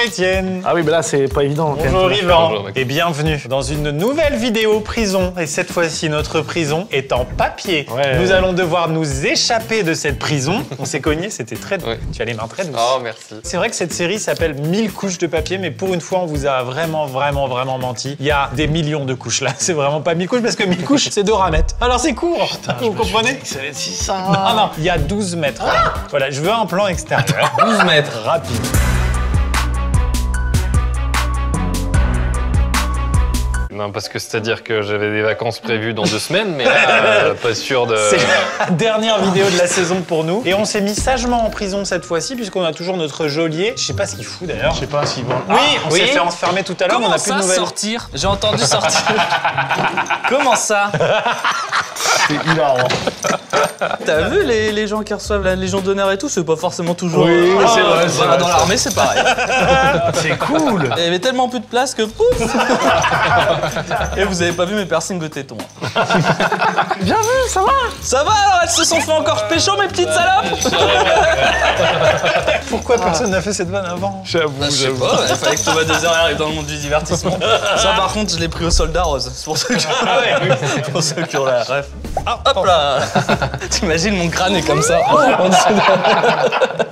Étienne. Ah oui, mais là, c'est pas évident. Bonjour Yvan. Et bienvenue dans une nouvelle vidéo prison. Et cette fois-ci, notre prison est en papier. Ouais, nous allons devoir nous échapper de cette prison. On s'est cogné, c'était très doux. Ouais. Tu as les mains très douces. Oh, merci. C'est vrai que cette série s'appelle 1000 couches de papier, mais pour une fois, on vous a vraiment menti. Il y a des millions de couches là. C'est vraiment pas 1000 couches parce que 1000 couches, c'est 2 ramettes. Alors c'est court. Vous comprenez? Ça va être 600. Non, il y a 12 mètres. Voilà, je veux un plan extérieur. 12 mètres. Rapide. Non, parce que c'est-à-dire que j'avais des vacances prévues dans 2 semaines, mais là, pas sûr de... C'est la dernière vidéo de la saison pour nous. Et on s'est mis sagement en prison cette fois-ci, puisqu'on a toujours notre geôlier. Je sais pas ce qu'il fout d'ailleurs. Je sais pas s'ils vont. Oui, on s'est fait enfermer tout à l'heure, on a plus de nouvelles. Sortir? J'ai entendu sortir. Comment ça? C'est hilarant. T'as vu les gens qui reçoivent la Légion d'honneur et tout, c'est pas forcément toujours... Oui, c'est vrai. Voilà, dans l'armée, c'est pareil. C'est cool. Il y avait tellement plus de place que pouf. Et vous avez pas vu mes piercings de téton. Bien vu, ça va. Ça va alors, elles se sont fait encore pécho mes petites salopes. Pourquoi personne n'a fait cette vanne avant? J'avoue, Je sais pas, il fallait que Thomas Désir arrive dans le monde du divertissement. Ça par contre, je l'ai pris au soldat rose. C'est pour ceux qui, pour ceux qui ont la ref. Ah, hop là. T'imagines mon crâne est comme ça. En dessous de...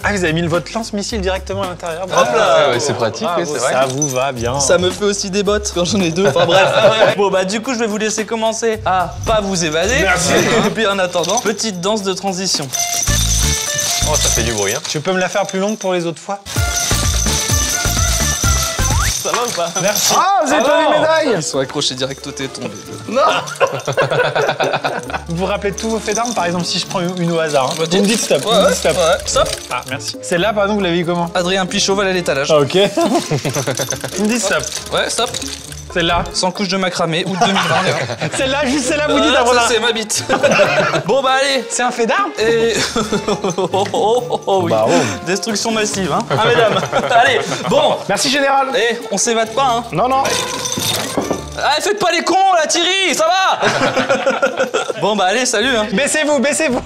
Ah, vous avez mis votre lance-missile directement à l'intérieur. Hop là. Ouais, c'est pratique, oui, c'est vrai. Ça vous va bien. Ça me fait aussi des bottes quand j'en ai 2. Enfin bref. Bon bah du coup je vais vous laisser commencer à pas vous évader. Merci. Et puis en attendant, petite danse de transition. Oh, ça fait du bruit, hein. Tu peux me la faire plus longue pour les autres fois? Ça va ou pas? Merci. Ah, vous avez pas les médailles. Ils sont accrochés direct au téton les deux. Non. Vous vous rappelez tous vos faits d'armes? Par exemple, si je prends une au hasard. Hein. Vous me dites stop. Ouais, Vous me dites stop. ouais. Stop. Ah, merci. Celle-là, par exemple, vous l'avez vu comment? Adrien Pichot, à l'étalage. Ah, ok. Vous me dites stop. Ouais, stop. Celle-là. Sans couche de macramé, août 2021. Celle-là, juste celle-là, vous dites avant ça là. c'est ma bite. Bon bah allez. C'est un fait d'armes? Et... oh, oui. Bah, oh. Destruction massive, hein. Ah mesdames. Allez, bon. Merci, général. Eh, on s'évade pas, hein. Non, non. Ah, faites pas les cons là, Thierry, ça va. Bon bah allez, salut, hein. Baissez-vous, baissez-vous.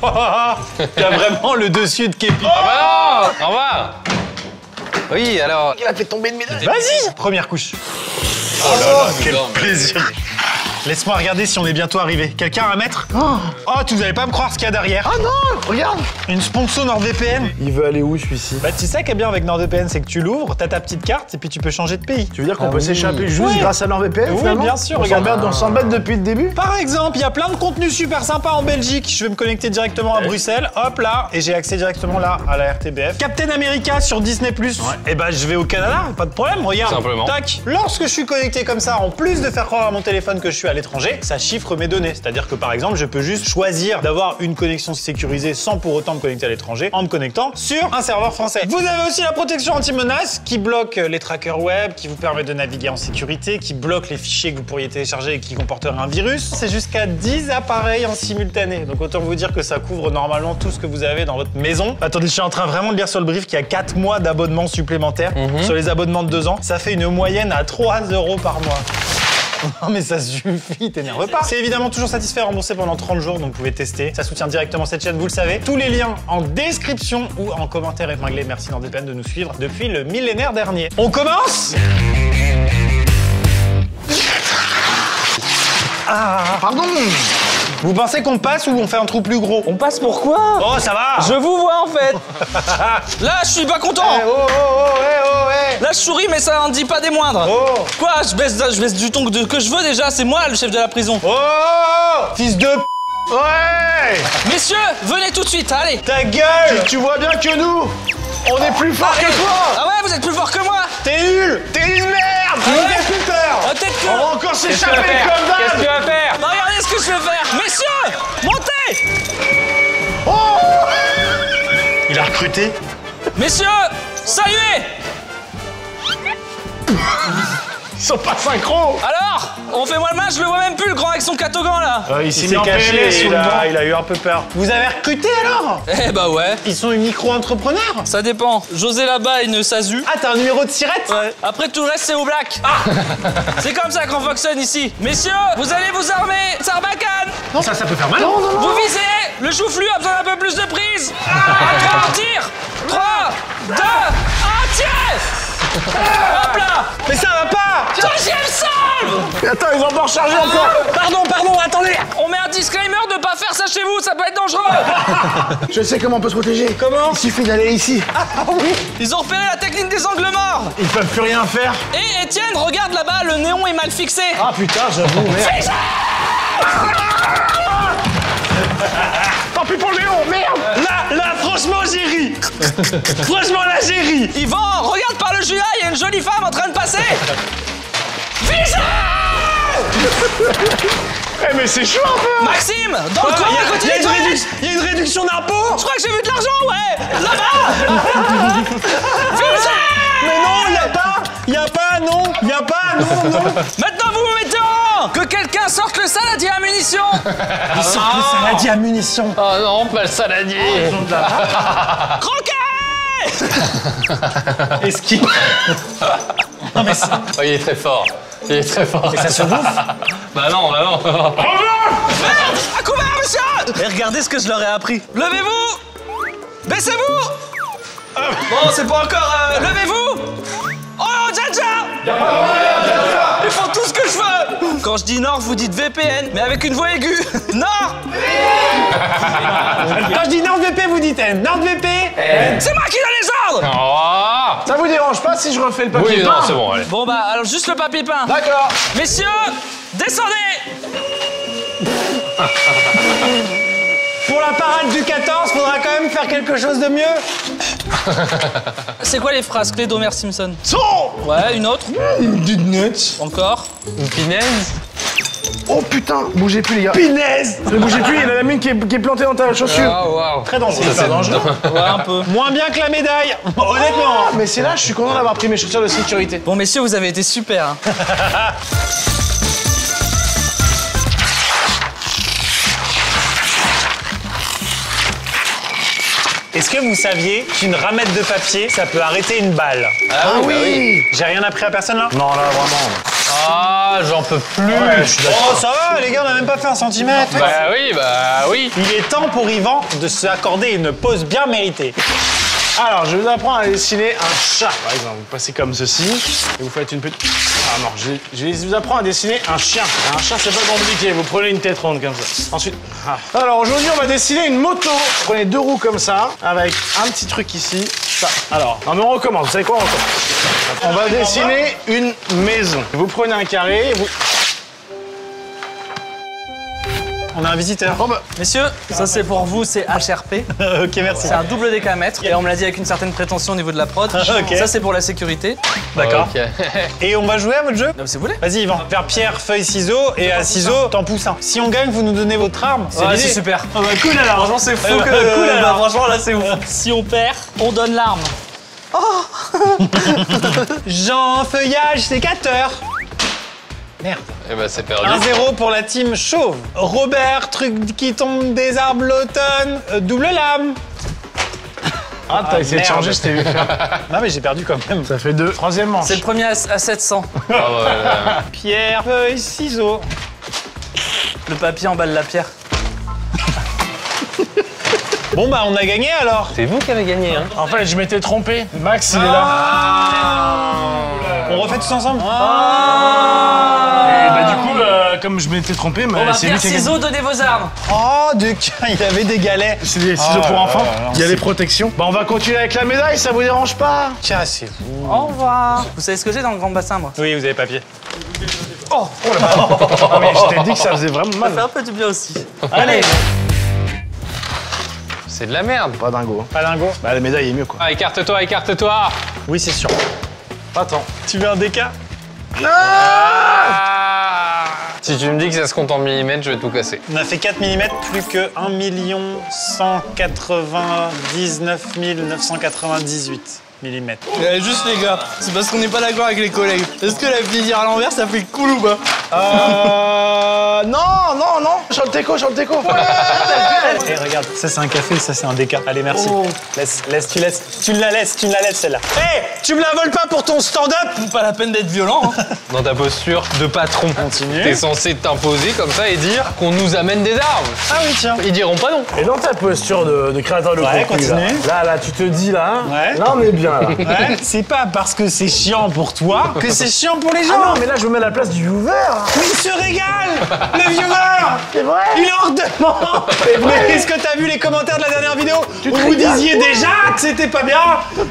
Il y a vraiment le dessus de Képi. Ah bah non. Au revoir. Oui, alors... Il a fait tomber une médaille. Vas-y. Première couche. Oh là là, Quel plaisir. Laisse-moi regarder si on est bientôt arrivé. Quelqu'un à mettre? Oh, tu n'allez pas me croire ce qu'il y a derrière. Ah non, regarde. Une sponsor NordVPN. Il veut aller où, celui-ci? Bah, tu sais qu'il y a bien avec NordVPN, c'est que tu l'ouvres, t'as ta petite carte et puis tu peux changer de pays. Tu veux dire qu'on Ah peut oui. s'échapper juste Oui. grâce à NordVPN, Oui, finalement? bien sûr, On regarde. s'embête depuis le début? Par exemple, il y a plein de contenus super sympas en Belgique. Je vais me connecter directement à Bruxelles, hop là, et j'ai accès directement là à la RTBF. Captain America sur Disney+. Et bah je vais au Canada, pas de problème, regarde. Simplement. Tac. Lorsque je suis connecté comme ça, en plus de faire croire à mon téléphone que je suis à l'étranger, ça chiffre mes données. C'est-à-dire que par exemple, je peux juste choisir d'avoir une connexion sécurisée sans pour autant me connecter à l'étranger en me connectant sur un serveur français. Vous avez aussi la protection anti-menace qui bloque les trackers web, qui vous permet de naviguer en sécurité, qui bloque les fichiers que vous pourriez télécharger et qui comporteraient un virus. C'est jusqu'à 10 appareils en simultané. Donc autant vous dire que ça couvre normalement tout ce que vous avez dans votre maison. Attendez, je suis en train vraiment de lire sur le brief qu'il y a 4 mois d'abonnement supplémentaire sur les abonnements de 2 ans. Ça fait une moyenne à 3 € par mois. Non mais ça suffit, t'énerve pas. C'est évidemment toujours satisfait, remboursé pendant 30 jours, donc vous pouvez tester. Ça soutient directement cette chaîne, vous le savez. Tous les liens en description ou en commentaire épinglé. Merci NordVPN de nous suivre depuis le millénaire dernier. On commence? Ah, Pardon. vous pensez qu'on passe ou on fait un trou plus gros? On passe pourquoi? Oh, ça va. Je vous vois en fait. Là, je suis pas content. Eh, oh, oh, oh, eh, oh, eh. Là, je souris, mais ça en dit pas des moindres. Oh. Quoi? Je baisse du ton que je veux déjà. C'est moi le chef de la prison. Oh, fils de p... Ouais. Messieurs, venez tout de suite. Allez. Ta gueule. Tu vois bien que nous, on est plus fort que toi. Ah ouais, vous êtes plus fort que moi. T'es nul. T'es une merde. Tu ouais. me fais plus peur. Oh, peut-être que... On va encore s'échapper comme Qu'est-ce que tu d'hab. vas faire? Bah, regardez ce que je vais faire. Messieurs, montez. Il a recruté. Messieurs, saluez. Ils sont pas synchro. Alors, on fait moi le match, je le vois même plus, le grand avec son catogan là. Il Il s'est caché, il a eu un peu peur. Vous avez recruté alors? Eh bah ouais, Ils sont une micro-entrepreneur? ça dépend. José là-bas, une SASU. Ah, t'as un numéro de sirette? Ouais. Après tout le reste, c'est au black. Ah. C'est comme ça qu'on fonctionne ici. Messieurs, vous allez vous armer. Sarbacane. Non, ça peut faire mal. Vous visez. Le chou-flux a besoin d'un peu plus de prise. À 3, on tire. 3, 2, 1, tirez. Hop là. Mais ça va pas! Deuxième solde. Mais attends, ils ont pas rechargé encore. Pardon, attendez. On met un disclaimer de pas faire ça chez vous, ça peut être dangereux. Je sais comment on peut se protéger. Comment? Il suffit d'aller ici. Ils ont repéré la technique des angles morts. Ils peuvent plus rien faire. Et Étienne, regarde là-bas, le néon est mal fixé. Ah putain, j'avoue, merde. Tant pis pour Léon, merde. Là, franchement, j'ai ri. Franchement, là, j'ai ri. Yvan, regarde par le julas, il y a une jolie femme en train de passer. Visage. Eh mais c'est chaud un peu. Maxime, dans le coin à côté des toilettes. Il y a une réduction d'impôt. Je crois que j'ai vu de l'argent, ouais. Là-bas. Visage. Mais non, il y a pas, non. Maintenant, vous vous mettez en rang. Que quelqu'un sorte le saladier à munitions. Le saladier à munitions. Oh non, pas le saladier. Croquet. Est-ce qu'il... Oh, il est très fort. Il est très fort. Et ça se bouffe? Bah non. Merde. À couvert, monsieur. Et regardez ce que je leur ai appris. Levez-vous. Baissez-vous. Bon, c'est pas encore... Levez-vous. Oh, Jaja. Ils font tout ce que je veux. Quand je dis Nord, vous dites VPN, mais avec une voix aiguë. Nord. Quand je dis NordVP, vous dites NordVP. C'est moi qui donne les ordres. Oh. Ça vous dérange pas si je refais le papier Oui, peint? non, c'est bon, allez. Bon, bah, alors juste le papier peint. D'accord. Messieurs, descendez. Pour la parade du 14, faudra quand même faire quelque chose de mieux. C'est quoi les phrases clés d'Homer Simpson? Son. Ouais, une autre. Du nuts. Encore. Une pinaise. Oh putain, bougez plus les gars. Pinaise. Ne bougez plus, il y en a la mine qui est plantée dans ta chaussure. Oh, waouh. Très dangereux. Ça, c'est dangereux. Ouais, un peu. Moins bien que la médaille. Honnêtement. Ah, mais c'est là, je suis content d'avoir pris mes chaussures de sécurité. Bon, messieurs, vous avez été super. Hein. Est-ce que vous saviez qu'une ramette de papier, ça peut arrêter une balle? Ah oui. J'ai rien appris à personne là? Non, là, vraiment. Ah, j'en peux plus. Oh, ça va, les gars, on a même pas fait un centimètre. Bah oui. Il est temps pour Yvan de s'accorder une pause bien méritée. Alors, je vais vous apprendre à dessiner un chat. Par exemple, vous passez comme ceci et vous faites une petite... Ah non, je vais vous apprendre à dessiner un chien. Un chat, c'est pas compliqué. Vous prenez une tête ronde comme ça. Ensuite... Ah. Alors, aujourd'hui, on va dessiner une moto. Vous prenez 2 roues comme ça, avec un petit truc ici. Ça. Alors, non, mais on recommence. Vous savez quoi? On recommence. On va dessiner une maison. Vous prenez un carré, vous... On a un visiteur. Oh bah... Messieurs, ça c'est pour vous, c'est HRP. Ok, merci. C'est un double décamètre. Et on me l'a dit avec une certaine prétention au niveau de la prod. Ok. Ça c'est pour la sécurité. D'accord. Ok. Et on va jouer à votre jeu? Si vous voulez. Vas-y, Yvan. Faire pierre, feuille, ciseaux. Et à ciseaux, t'en pousses un. Si on gagne, vous nous donnez votre arme. C'est Ouais, l'idée. c'est super. Ah bah, cool alors. Franchement, c'est fou Eh que. bah, cool, alors. Franchement, là, c'est ouf. Si on perd, on donne l'arme. Jean, feuillage, sécateur. Merde. Eh ben, c'est perdu. 1-0 pour la team chauve. Robert, truc qui tombe des arbres l'automne. Double lame. Ah, t'as essayé de merde. changer, je t'ai vu faire. Non, mais j'ai perdu quand même. Ça fait 2. Troisième manche. C'est le premier à 700. Ah, ouais. Pierre, feuille, ciseaux. Le papier emballe la pierre. Bon, bah, on a gagné alors. C'est vous qui avez gagné, hein. En fait, je m'étais trompé. Max, il est là. On refait tous ensemble. Et bah, du coup, comme je m'étais trompé, mais Bon, bah, c'est pierre, lui qui a gagné. ciseaux, donnez vos armes. Oh, il avait des galets. C'est des ciseaux pour enfants. Il y a les protections. Bah, on va continuer avec la médaille, ça vous dérange pas? Cassez-vous. Au revoir. Vous savez ce que j'ai dans le grand bassin, moi? Oui, vous avez papier. Ah, mais je t'ai dit que ça faisait vraiment Ça fait mal. un peu du bien aussi. Allez. C'est de la merde. Pas dingo. Pas dingo. Bah, la médaille est mieux, quoi. Ah, écarte-toi, écarte-toi. Oui, c'est sûr. Attends. Tu veux un DK? Si tu me dis que ça se compte en millimètres, je vais tout casser. On a fait 4 mm, plus que 1 199 998 mm. Juste les gars, c'est parce qu'on n'est pas d'accord avec les collègues. Est-ce que la vie dire à l'envers, ça fait cool ou pas? Non, non, non. Sur le teco, sur le teco. Eh, regarde, ça c'est un café, ça c'est un déca. Allez, merci. Tu me la laisses celle-là. Hé, tu me la voles pas pour ton stand-up? Pas la peine d'être violent. Hein. Dans ta posture de patron. Continue. T'es censé t'imposer comme ça et dire qu'on nous amène des armes. Ah oui, tiens. Ils diront pas non. Et dans ta posture de créateur de Ouais, contenu, continue. là, tu te dis là, Ouais. là on est bien là. Ouais, c'est pas parce que c'est chiant pour toi que c'est chiant pour les gens. Ah non, mais là je me mets à la place du viewer. Mais il se régale, le viewer. C'est vrai. Il en redemande. Mais est-ce que t'as vu les commentaires de la dernière vidéo où vous disiez déjà que c'était pas bien?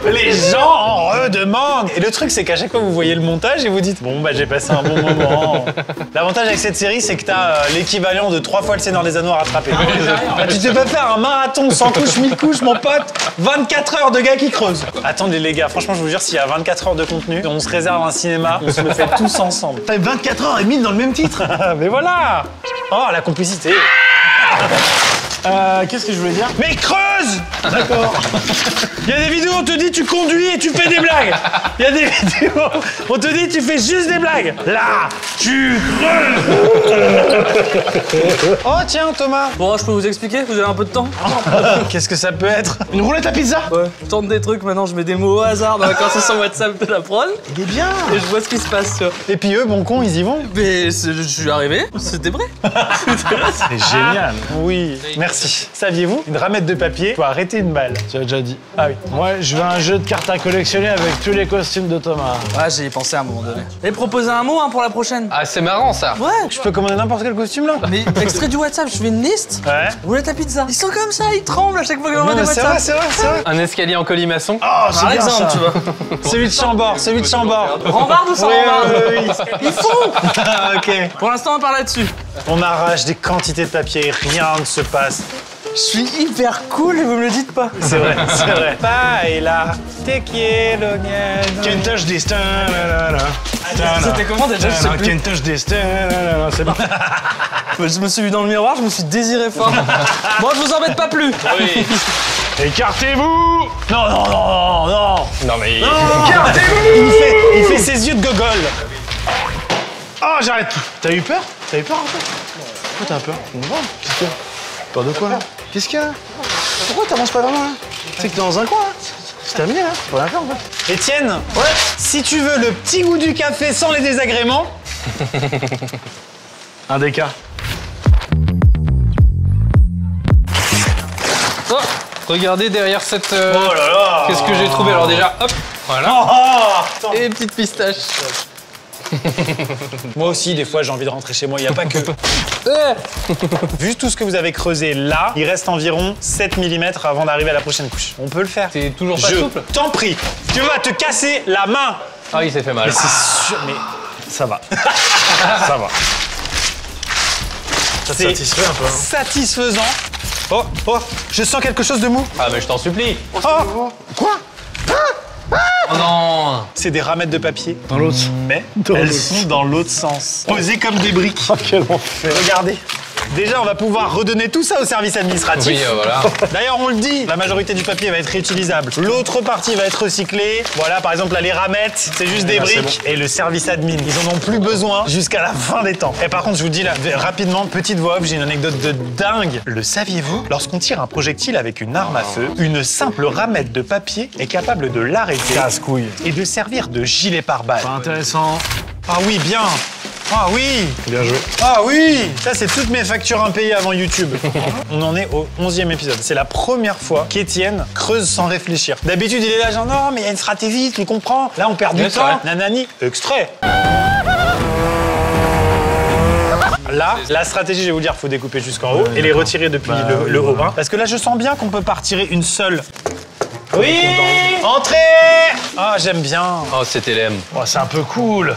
Les gens en redemandent. Et le truc, c'est qu'à chaque fois vous voyez le montage et vous dites bon bah j'ai passé un bon moment. L'avantage avec cette série, c'est que t'as l'équivalent de 3 fois le Seigneur des Anneaux à rattraper. Bah, tu te peux faire un marathon sans couche, 1000 couches, mon pote. 24 heures de gars qui creusent. Attendez les gars, franchement je vous jure, s'il y a 24 heures de contenu, on se réserve un cinéma, on se le fait tous ensemble. T'as 24 heures et mine dans le même titre. Mais voilà. Oh la complicité. Qu'est-ce que je voulais dire? Mais creuse! D'accord. Il y a des vidéos où on te dit tu conduis et tu fais des blagues. Il y a des vidéos où on te dit tu fais juste des blagues. Là, tu creuses. Oh tiens Thomas. Bon, je peux vous expliquer? Vous avez un peu de temps? Qu'est-ce que ça peut être? Une roulette à pizza? Ouais. Je tente des trucs, maintenant je mets des mots au hasard dans la conversation WhatsApp de la prod Il est bien. et je vois ce qui se passe. Tu vois. Et puis eux, bon con, ils y vont. Mais je suis arrivé, c'était vrai. C'est génial. Oui, merci. Saviez-vous? Une ramette de papier, faut arrêter une balle. Tu as déjà dit. Ah oui. Moi, je veux un jeu de cartes à collectionner avec tous les costumes de Thomas. Ouais, j'y ai pensé à un moment donné. Et proposer un mot hein, pour la prochaine. Ah, c'est marrant ça. Ouais. Je peux commander n'importe quel costume là? Mais extrait du WhatsApp, je fais une liste. Ouais. Roulette à pizza. Ils sont comme ça, ils tremblent à chaque fois que j'envoie des C'est WhatsApp. vrai, c'est vrai, c'est vrai. Un escalier en colimaçon. Oh, c'est Par bien exemple, ça. tu vois. Celui de Chambord, celui de Chambord. Rambarde ou sans Oui, rambarde? oui, oui. Ils font. Ah, ok. Pour l'instant, on parle là-dessus. On arrache des quantités de papier et rien ne se passe. Je suis hyper cool et vous me le dites pas. C'est vrai, c'est vrai. Paella, te quiero, niña. Can't touch this. C'était comment déjà? Je sais plus. Can't touch this. C'est bon. Je me suis vu dans le miroir, je me suis désiré fort. Bon, je vous embête pas plus. Oui. Écartez-vous. Non, non, non, non, non. Non mais. Il fait ses yeux de gogol. Oh, j'arrête tout. T'as eu peur? T'as eu peur en fait? Pourquoi t'as peur? Qu'est-ce qu'il y a? Peur de quoi là? Qu'est-ce qu'il y a là? Pourquoi t'avances pas vraiment là? Tu sais que t'es dans un coin là? C'est terminé là? Faut rien faire en fait. Étienne, si tu veux le petit goût du café sans les désagréments, Un DK. Oh, regardez derrière cette. Oh là là. Qu'est-ce que j'ai trouvé? Alors déjà, hop, voilà. Oh, Et petite pistache. moi aussi, des fois, j'ai envie de rentrer chez moi. Il n'y a pas que. Vu tout ce que vous avez creusé là, il reste environ 7 mm avant d'arriver à la prochaine couche. On peut le faire. T'es toujours pas Je souple? t'en prie. Tu vas te casser la main. Ah, il s'est fait mal. Mais c'est sûr, mais Ça va. Ça va. Ça te c'est satisfait un peu. Hein. satisfaisant. Oh, oh, je sens quelque chose de mou. Ah, mais je t'en supplie. Oh, quoi? Oh non. C'est des ramettes de papier. Dans l'autre. Mais Dans elles l'autre. sont dans l'autre sens. Posées comme des briques. Oh, quel enfer. Regardez. Déjà, on va pouvoir redonner tout ça au service administratif. Oui, voilà. D'ailleurs, on le dit, la majorité du papier va être réutilisable. L'autre partie va être recyclée. Voilà, par exemple, là, les ramettes, c'est juste des briques. Et le service admin, ils en ont plus besoin jusqu'à la fin des temps. Et par contre, je vous dis là, rapidement, petite voix off, j'ai une anecdote de dingue. Le saviez-vous? Lorsqu'on tire un projectile avec une arme à feu, une simple ramette de papier est capable de l'arrêter Casse-couille. et de servir de gilet pare-balles. Pas intéressant. Ah oui, bien. Ah oui. Bien joué. Ah oui! Ça, c'est toutes mes factures impayées avant YouTube. On en est au 11e épisode. C'est la première fois qu'Étienne creuse sans réfléchir. D'habitude, il est là genre non, mais il y a une stratégie, tu comprends? Là, on perd du Ouais, c'est temps. vrai. Nanani, extrait. Là, la stratégie, je vais vous dire, faut découper jusqu'en haut et les retirer depuis le haut. Hein. Parce que là, je sens bien qu'on peut pas retirer une seule. Oui! Entrez! Ah, j'aime bien. Oh, c'était LM. Oh, c'est un peu cool.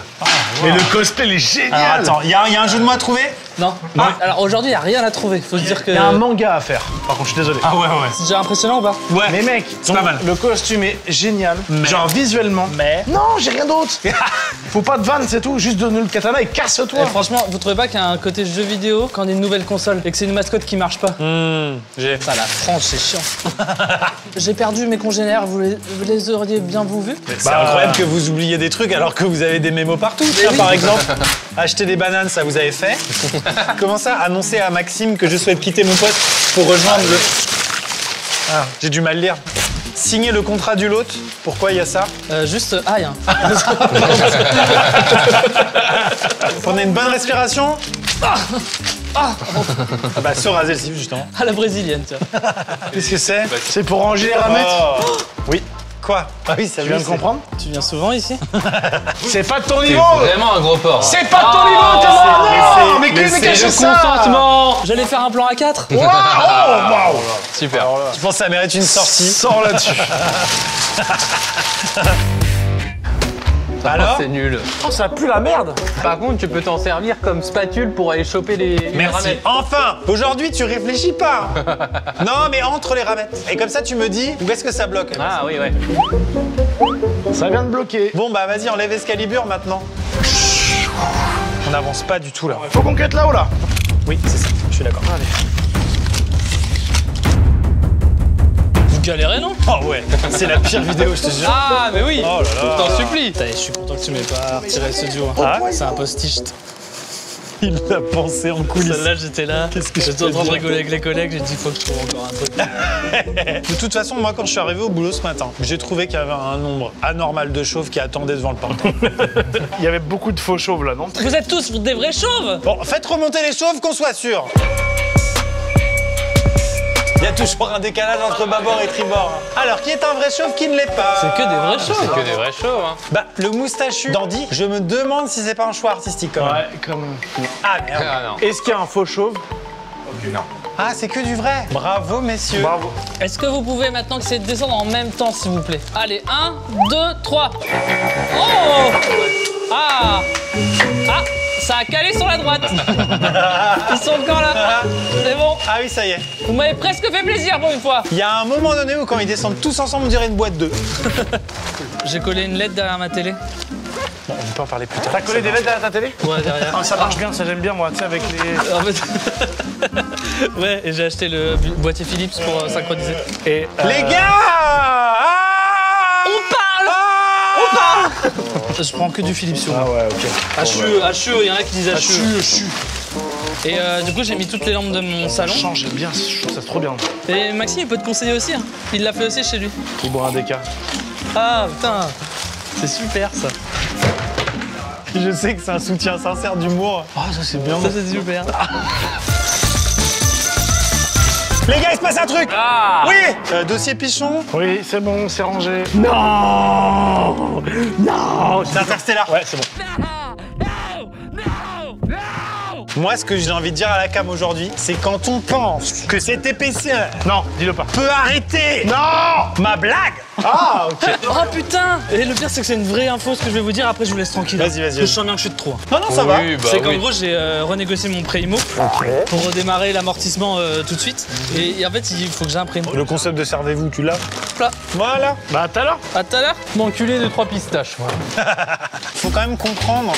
Mais le cosplay, il est génial. Alors, attends, il y a un jeu de mots à trouver? Non. Alors aujourd'hui, il n'y a rien à trouver. Faut se dire que. Il y a un manga à faire. Par contre, je suis désolé. Ah ouais, ouais. C'est déjà impressionnant ou pas? Ouais. Mais mec, C'est pas mal. le costume est génial. Mais- Genre visuellement. Mais- Non, j'ai rien d'autre. Faut pas de vanne, c'est tout. Juste donne-nous le katana et casse-toi. Et franchement, vous trouvez pas qu'il y a un côté jeu vidéo quand on a une nouvelle console et que c'est une mascotte qui marche pas? J'ai. Ah la France, c'est chiant. J'ai perdu mes congénères, vous les auriez bien vous vus? C'est incroyable que vous oubliez des trucs alors que vous avez des mémos partout. Tiens, oui. par exemple, acheter des bananes, ça vous avez fait. Comment ça, annoncer à Maxime que je souhaite quitter mon poste pour rejoindre le... Ah, j'ai du mal lire. Signer le contrat du lot, pourquoi il y a ça? Juste aïe. Hein. Prenez une bonne respiration. Ah bah se raser le slip justement. À la brésilienne, tiens. Qu'est-ce que c'est? C'est pour ranger les ramettes. Oh. Oui. Quoi? Ah oui, ça Tu viens de comprendre? Tu viens souvent ici? C'est pas de ton C'est niveau. vraiment un gros porc. C'est pas de ton niveau, Thomas. Non, mais qui c'est cache le ça? Consentement. J'allais faire un plan à 4. Waouh, waouh. Super. Je pense que ça mérite une sortie. Sors là-dessus. Alors? C'est nul. Oh, ça pue la merde. Par contre, tu peux t'en servir comme spatule pour aller choper les Merci. ramettes. Enfin, aujourd'hui tu réfléchis pas. Non, mais entre les ramettes. Et comme ça tu me dis où est-ce que ça bloque. Ah oui, ouais. Ça vient de bloquer. Bon bah vas-y, enlève Excalibur maintenant. On n'avance pas du tout là. Faut qu'on quitte là-haut là. Oui, c'est ça, je suis d'accord. Allez. Vous galérez, non? Oh ouais, c'est la pire vidéo, je te jure. Ah, mais oui. Oh là là. T'en supplie. Putain, je suis content que tu m'aies pas retiré ce duo. Ah, C'est un postiche. il l'a pensé en coulisses. Celle-là, j'étais là. Qu'est-ce que J'étais je en train de peux rigoler avec les collègues. J'ai dit, faut que je trouve encore un truc. De toute façon, moi quand je suis arrivé au boulot ce matin, j'ai trouvé qu'il y avait un nombre anormal de chauves qui attendaient devant le portail. Il y avait beaucoup de faux chauves là, non? Vous êtes tous des vrais chauves. Bon, faites remonter les chauves qu'on soit sûr. Il y a toujours un décalage entre bâbord et tribord. Alors, qui est un vrai chauve, qui ne l'est pas? C'est que des vrais C'est chauves. que des vrais chauves, hein. Bah, le moustachu d'Andy, je me demande si c'est pas un choix artistique quand même. Ouais, comme. Ah merde. Ah non. Est-ce qu'il y a un faux chauve? Ah, c'est que du vrai. Bravo, messieurs. Bravo. Est-ce que vous pouvez maintenant essayer de descendre en même temps, s'il vous plaît? Allez, 1, 2, 3. Oh! Ah! Ah! Ça a calé sur la droite. Ils sont encore là. C'est bon. Ah oui, ça y est. Vous m'avez presque fait plaisir pour une fois. Il y a un moment donné où quand ils descendent tous ensemble, on dirait une boîte d'œufs. J'ai collé une lettre derrière ma télé. Bon, on peut en parler plus tard. T'as collé des lettres derrière ta télé? Ouais, derrière. Ah, ça marche bien, ça j'aime bien moi, tu sais, avec les. En fait... ouais, et j'ai acheté le boîtier Philips pour synchroniser. Et. Les gars! Ah! On parle! Ah! Je prends que du Philips sur moi. Ah ouais, ok. HUE, il y en a qui disent HUE. Et du coup, j'ai mis toutes les lampes de mon salon. Change, j'aime bien, je trouve ça trop bien. Et Maxime, il peut te conseiller aussi. Hein. Il l'a fait aussi chez lui. Il boit un déca. Ah, putain. C'est super, ça. Je sais que c'est un soutien sincère d'humour. Ah, ça c'est bien. Ça, c'est super. Les gars, il se passe un truc! Ah! Oui! Dossier Pichon. Oui, c'est bon, c'est rangé. Non! Non! C'est Interstellar. Ouais, c'est bon. Moi, ce que j'ai envie de dire à la cam aujourd'hui, c'est quand on pense que cette épaisseur Non, dis-le pas. peut arrêter Non! ma blague. Ah, ok. Oh putain! Et le pire, c'est que c'est une vraie info ce que je vais vous dire. Après, je vous laisse tranquille. Vas-y, vas-y, Parce que vas-y. je sens bien que je suis de trop. Non, non, ça va. Oui, bah C'est qu'en oui. gros, j'ai renégocié mon prêt IMO pour redémarrer l'amortissement tout de suite. Et en fait, il faut que j'imprime. Le concept de servez-vous, tu l'as? Là. Voilà. Bah, tout à l'heure. À tout à l'heure. M'enculer de 3 pistaches, moi. Faut quand même comprendre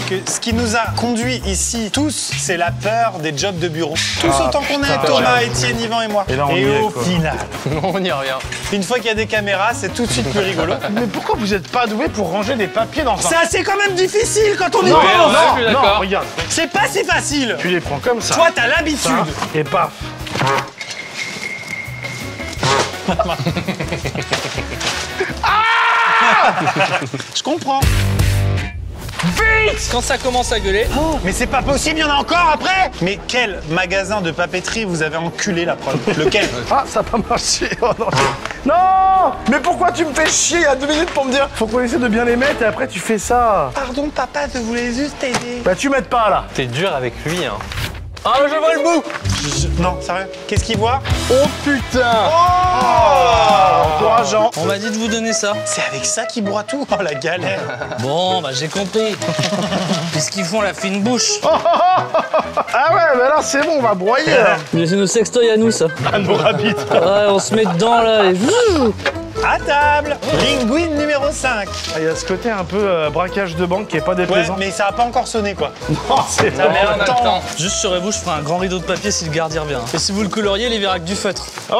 que ce qui nous a conduits ici, tous, c'est la peur des jobs de bureau. Tous autant qu'on est, Thomas, Étienne, Yvan et moi. Et là, on y est, au quoi. final, On y revient. une fois qu'il y a des caméras, c'est tout de suite plus rigolo. Mais pourquoi vous êtes pas doué pour ranger des papiers dans un. C'est quand même difficile quand on y Non, Ouais, pense. non, je suis non, d'accord. regarde. C'est pas si facile. Tu les prends comme ça. Toi, t'as l'habitude. ça, et paf. Je comprends. Quand ça commence à gueuler, Mais c'est pas possible, il y en a encore après. Mais quel magasin de papeterie vous avez enculé la preuve? Lequel? Ah, ça a pas marché. Oh, non. Non! Mais pourquoi tu me fais chier à 2 minutes pour me dire faut qu'on essaie de bien les mettre et après tu fais ça? Pardon papa, je voulais juste t'aider. Bah, tu m'aides pas là. T'es dur avec lui, hein. Ah, je vois le bout. Non, sérieux. Qu'est-ce qu'il voit? Oh putain! Oh, Encourageant. on m'a dit de vous donner ça. C'est avec ça qu'il broie tout. Oh la galère. Bon, bah j'ai compris. Puisqu'ils font la fine bouche. Ah ouais, bah là c'est bon, on va broyer. Là. C'est nos sextoys à nous, ça. À nos rapides. Ouais, on se met dedans, là, et... À table. Linguine numéro 5. Il y a ce côté un peu braquage de banque qui est pas Ouais, déplaisant. mais ça a pas encore sonné quoi. Oh, c'est Ça met on un a le temps. temps. Juste sur vous, je ferai un grand rideau de papier si le gardien revient. Et si vous le coloriez, il y verra que du feutre. Oh!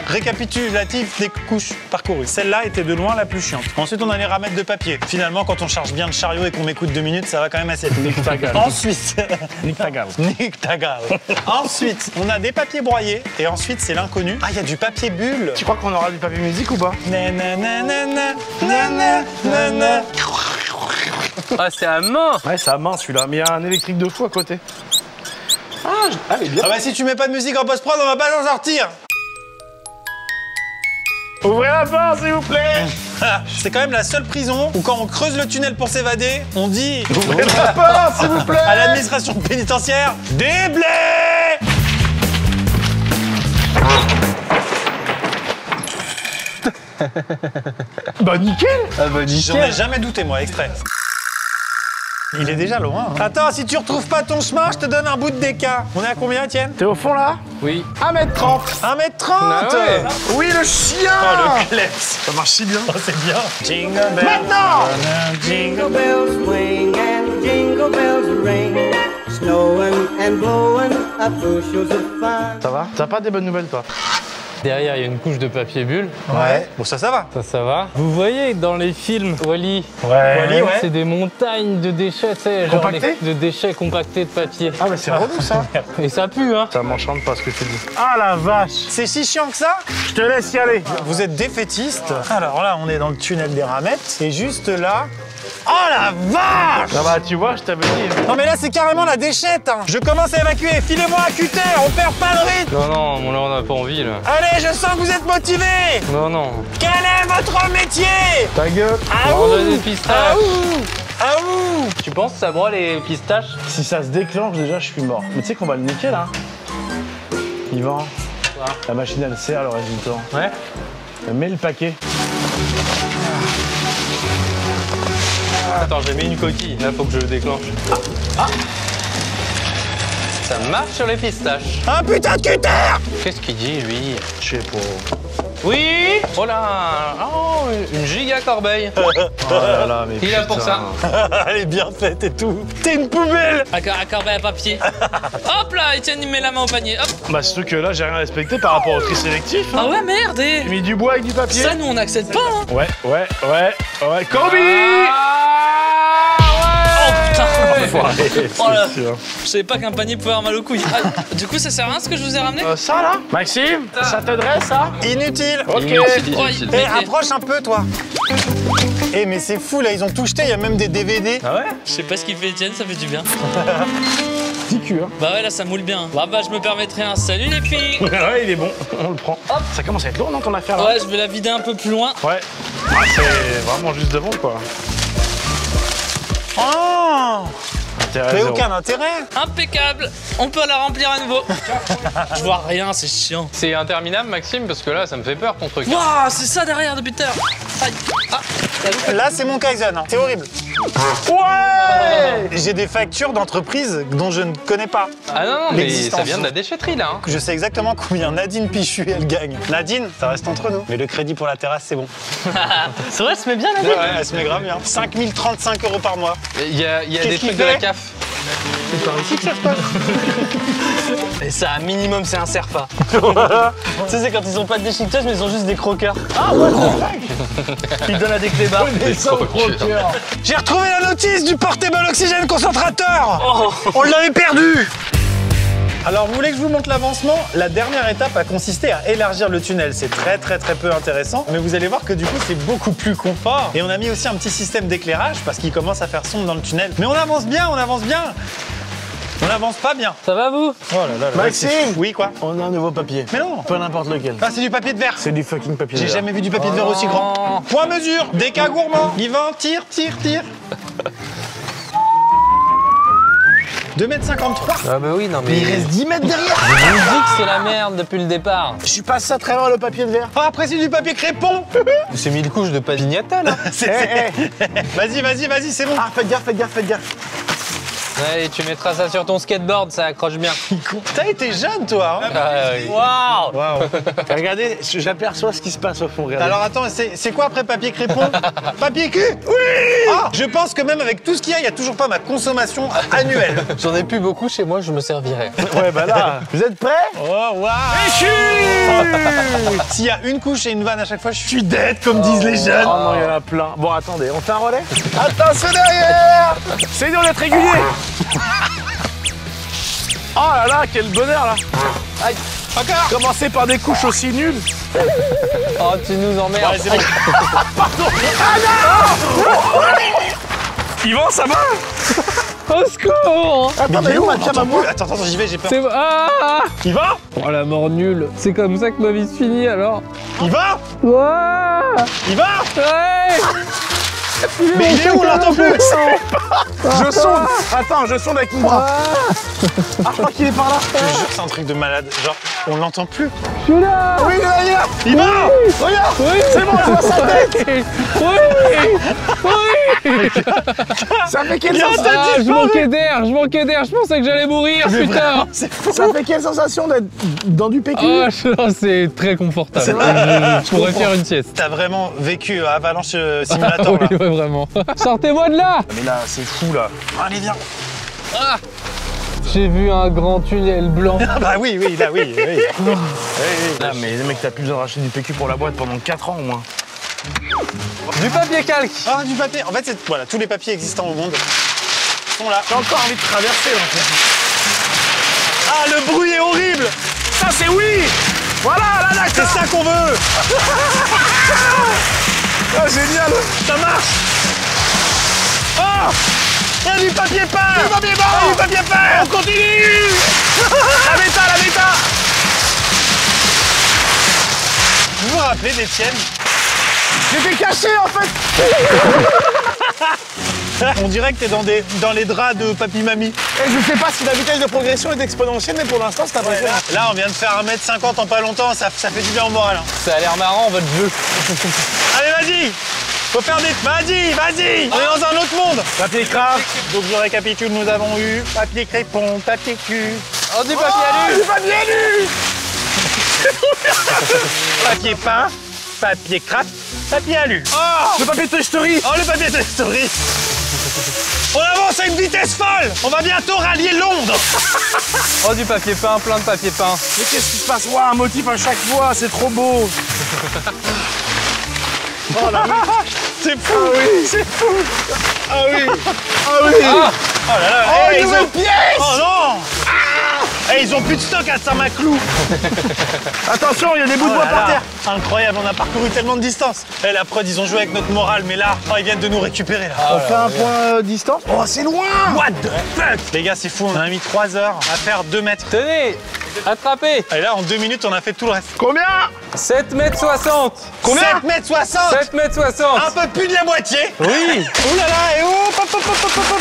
Récapitulatif des couches parcourues. Celle-là était de loin la plus chiante. Ensuite, on a les ramettes de papier. Finalement, quand on charge bien le chariot et qu'on m'écoute 2 minutes, ça va quand même assez vite. Nique ta gueule. Ensuite, Nique ta gueule. nique ta gueule. Ensuite, on a des papiers broyés. Et ensuite, c'est l'inconnu. Ah, il y a du papier bulle. Tu crois qu'on aura du papier musique ou pas? Nananana, nanana. Ah, c'est à main. Ouais, c'est à main celui-là, mais il y a un électrique de fou à côté. Ah, il est bien. Ah bah si tu mets pas de musique en post-prod, on va pas s'en sortir. Ouvrez la porte, s'il vous plaît. C'est quand même la seule prison où quand on creuse le tunnel pour s'évader, on dit Ouvrez la porte, s'il vous plaît. à l'administration pénitentiaire des blés. Bah nickel. Ah bah J'en ai jamais douté moi, extrait. Il est déjà loin. Hein. Attends, si tu retrouves pas ton chemin, je te donne un bout de déca. On est à combien, Étienne? T'es au fond là? Oui. 1m30. 1m30. Ah ouais. Oui, le chien. Oh, le kleps. Ça marche si bien. Oh, c'est bien. Jingle bells. Maintenant. Jingle bells. Bells swing and jingle bells ring, snowing and blowing up bushels of fun. Ça va? T'as pas des bonnes nouvelles toi? Derrière, il y a une couche de papier bulle. Ouais. Bon, ça va. Ça va. Vous voyez dans les films, Wall-E, Wall-E, ouais. c'est des montagnes de déchets, tu sais, genre Compactés de déchets compactés de papier. Ah mais c'est relou ça. Et ça pue, hein. Ça m'enchante pas ce que tu dis. Ah la vache. C'est si chiant que ça? Je te laisse y aller. Vous êtes défaitiste. Alors là, on est dans le tunnel des ramettes. Et juste là... Oh la vache! Ça va, tu vois, je t'avais dit. Non mais là, c'est carrément la déchette. Hein. Je commence à évacuer. Filez-moi un cutter, on perd pas le rythme. Non, là, on n'a pas envie, là. Allez, je sens que vous êtes motivés. Non. Quel est votre métier? Ta gueule. Ah On ouh! a des pistaches. Ah ouh! Ah ouh! Tu penses que ça broie les pistaches? Si ça se déclenche déjà, je suis mort. Mais tu sais qu'on va le niquer là. Yvan, la machine elle sert le résultat. Ouais. Mets le paquet. Attends, j'ai mis une coquille. Là, faut que je le déclenche. Ça marche sur les pistaches. Un putain de cutter! Qu'est-ce qu'il dit, lui? Je sais pas. Oui! Oh là! Oh, une giga corbeille. Oh là là, mais Il est là pour ça. Elle est bien faite et tout. T'es une poubelle! À corbeille à papier. Hop là, Etienne, il met la main au panier. Hop. Bah surtout que là, j'ai rien respecté par rapport au tri sélectif. Ah ouais, merde. J'ai mis du bois avec du papier. Ça, nous, on n'accepte pas. Hein. Ouais. Kobe! Oh putain. Oh là. C'est sûr. Je savais pas qu'un panier pouvait avoir mal aux couilles. Ah, du coup, ça sert à rien ce que je vous ai ramené? Ça là? Maxime, ça t'aiderait ça? Inutile! Ok. Inutile. Eh, approche un peu, toi! Eh, mais c'est fou, là, ils ont tout jeté, il y a même des DVD. Ah ouais? Je sais pas ce qu'il fait, Etienne, ça fait du bien. Petit cul, hein. Bah ouais, là, ça moule bien. Bah, je me permettrai un salut, les filles. Ouais, il est bon, on le prend. Hop, ça commence à être lourd, non, ton affaire là? Ouais, je vais la vider un peu plus loin. Ouais. Ah, c'est vraiment juste devant, quoi. Oh! Intérêt Mais zéro. aucun intérêt! Impeccable. On peut la remplir à nouveau. Je vois rien, c'est chiant. C'est interminable, Maxime, parce que là, ça me fait peur, ton truc. Waouh, c'est ça derrière depuis tout à l'heure. Aïe. Ah, t'as loupé. Là, c'est mon Kaizen, hein. C'est horrible. Ouais! J'ai des factures d'entreprises dont je ne connais pas. Ah non, mais L'existence. ça vient de la déchetterie, là. Hein. Je sais exactement combien Nadine Pichu, elle gagne. Nadine, ça reste entre nous. Mais le crédit pour la terrasse, c'est bon. C'est vrai, elle se met bien la Ouais, elle se met grave bien. 5 035 € par mois. Il y a Qu'est-ce des qu'il trucs de la fait CAF. C'est pas ici que ça se passe. Et ça, un minimum, c'est un serpa. Tu sais, c'est quand ils ont pas de déchiquetage, mais ils ont juste des croqueurs. Ah ouais, c'est vrai. Ils donnent à des clébards. J'ai retrouvé la notice du portable oxygène concentrateur. Oh. On l'avait perdu. Alors, vous voulez que je vous montre l'avancement? La dernière étape a consisté à élargir le tunnel. C'est très peu intéressant, mais vous allez voir que du coup, c'est beaucoup plus confort. Et on a mis aussi un petit système d'éclairage parce qu'il commence à faire sombre dans le tunnel. Mais on avance bien, on avance bien. On n'avance pas bien. Ça va, vous? Oh là là là. Maxime! Oui, quoi? On a un nouveau papier. Mais non. Pas n'importe lequel. Ah, c'est du papier de verre. C'est du fucking papier. J'ai de verre. jamais vu du papier de verre aussi grand. Point mesure, déca gourmand. Yvan, tire. 2,53 m. Ah bah oui, non mais... Il reste 10 mètres derrière. Je vous dis que c'est la merde depuis le départ. Je suis passé à travers le papier de verre. Oh, après, c'est du papier crépon. C'est 1000 couches de papignata, là. Vas-y, c'est bon. Ah, faites gaffe. Allez, tu mettras ça sur ton skateboard, ça accroche bien. T'as été jeune, toi. Hein. Waouh! Waouh. Regardez, j'aperçois ce qui se passe au fond. Regardez. Alors attends, c'est quoi après papier crépon? Papier cul? Oui. Ah, je pense que même avec tout ce qu'il y a toujours pas ma consommation annuelle. J'en ai plus beaucoup chez moi, je me servirai. Ouais, bah là, vous êtes prêts? Oh waouh. S'il y a une couche et une vanne à chaque fois, je suis dead, comme disent les jeunes. Oh non, il y en a plein. Bon, attendez, on fait un relais? Attention derrière! C'est dur d'être régulier! Oh là là, quel bonheur là! Aïe! Encore! Commencer par des couches aussi nulles! Oh, tu nous emmerdes. Ouais, c'est bon. Pardon! Ah non! Yvan, ça va? Au secours! Attends, mais où ma cam à moi? Attends, j'y vais, j'ai peur. C'est... Ah! Il va? Oh, la mort nulle. C'est comme ça que ma vie se finit, alors. Il va? Ouais! Il va? Ouais! Mais il est où? On l'entend plus. Je sonde! Attends, je sonde avec mon bras. Ah, je crois qu'il est par là. Je te jure, c'est un truc de malade. Genre, on l'entend plus. Je suis là! Oui, il est là! Il va? Regarde! Oui! C'est bon, je vois sa tête! Oui! Oui! Ça fait quelle Ah, sensation? je manquais d'air, je pensais que j'allais mourir, putain! Ça fait quelle sensation d'être dans du PQ? Oh, c'est très confortable. Je pourrais faire une sieste. T'as vraiment vécu Avalanche Simulator là. Oui, ouais, vraiment. Sortez-moi de là! Mais là, c'est fou là. Allez, viens. J'ai vu un grand tunnel blanc. Ah bah oui, là, oui. Ah, mais les mecs, t'as plus besoin de racheter du PQ pour la boîte pendant 4 ans au moins. Du papier calque. Ah, du papier. En fait, voilà, tous les papiers existants au monde sont là. J'ai encore envie de traverser en fait. Ah, le bruit est horrible. Ça, c'est oui! Voilà, là, C'est d'accord! ça qu'on veut. Ah, génial! Ça marche. Oh, il y a du papier peint. Du papier peint. Du papier peint. On continue. La méta! Vous vous rappelez d'Étienne? J'étais caché en fait! On dirait que t'es dans les draps de papy-mamie. Et je sais pas si la vitesse de progression est exponentielle, mais pour l'instant, c'est impressionnant. Là, on vient de faire 1m50 en pas longtemps, ça fait du bien au moral. Hein. Ça a l'air marrant, votre jeu. Allez, vas-y. Faut faire des... Vas-y. On est dans un autre monde. Papier craft. Donc je récapitule, nous avons eu papier crépon, papier cul, Oh, du papier alu. Du papier alu! papier peint, papier craft, papier alu. Le papier Toy Story! Oh, le papier Toy Story. On avance à une vitesse folle. On va bientôt rallier Londres. Oh, du papier peint, plein de papier peint. Mais qu'est-ce qui se passe? Ouah, un motif à chaque fois, c'est trop beau! Oh la vache! C'est fou. C'est fou. Ah oui! Oh là là. Oh, Eh, une nouvelle pièce! Oh non. Eh, ils ont plus de stock à Saint-Maclou. Attention, il y a des bouts de Oh bois là par là. terre! Incroyable, on a parcouru tellement de distance. Eh, la prod, ils ont joué avec notre morale, mais là, ils viennent de nous récupérer là. On fait un point distance? Oh, c'est loin! What the fuck? Les gars, c'est fou, on a mis 3 heures à faire 2 mètres. Tenez, attrapez. Et là, en 2 minutes, on a fait tout le reste. Combien? 7 mètres 60. Combien? 7 mètres 60. 7 mètres 60. Un peu plus de la moitié. Oui. Ouh là là, et hop.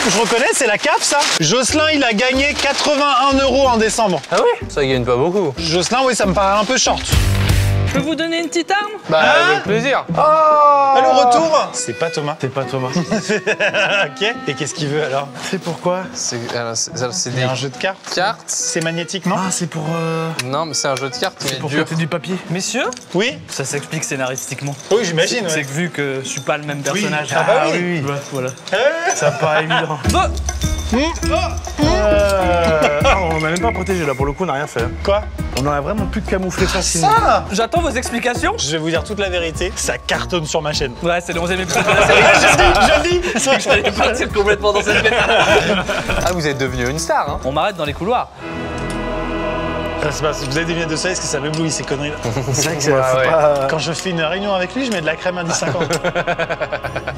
Je reconnais, c'est la CAF, ça. Jocelyn, il a gagné 81 € en décembre. Ah oui? Ça gagne pas beaucoup. Jocelyn, oui, ça me paraît un peu short. Je peux vous donner une petite arme? Bah, avec plaisir. Ah, le retour. C'est pas Thomas. C'est pas Thomas. Ok. Et qu'est-ce qu'il veut alors? C'est pourquoi? C'est C'est des un jeu de cartes. cartes. C'est magnétique, non? Ah, c'est pour. Non, mais c'est un jeu de cartes, mais Pour dur. côté du papier. Messieurs, Oui. ça s'explique scénaristiquement. Oui, j'imagine. C'est Ouais. que vu que je suis pas le même personnage. Ah bah oui. Ouais, voilà. Ça me paraît évident. On n'a même pas protégé là, pour le coup, on n'a rien fait. Quoi? On aurait vraiment pu de camoufler facilement. Ça. J'attends vos explications. Je vais vous dire toute la vérité. Ça cartonne sur ma chaîne. Ouais, c'est le 11e épisode de la série. Je le dis. C'est que j'allais partir complètement dans cette méthode. Ah, vous êtes devenu une star, hein? On m'arrête dans les couloirs. C'est pas, vous avez deviné de ça, est-ce que ça m'éblouit ces conneries là? C'est vrai que Ouais, faut ouais. pas. Quand je fais une réunion avec lui, je mets de la crème indice 50.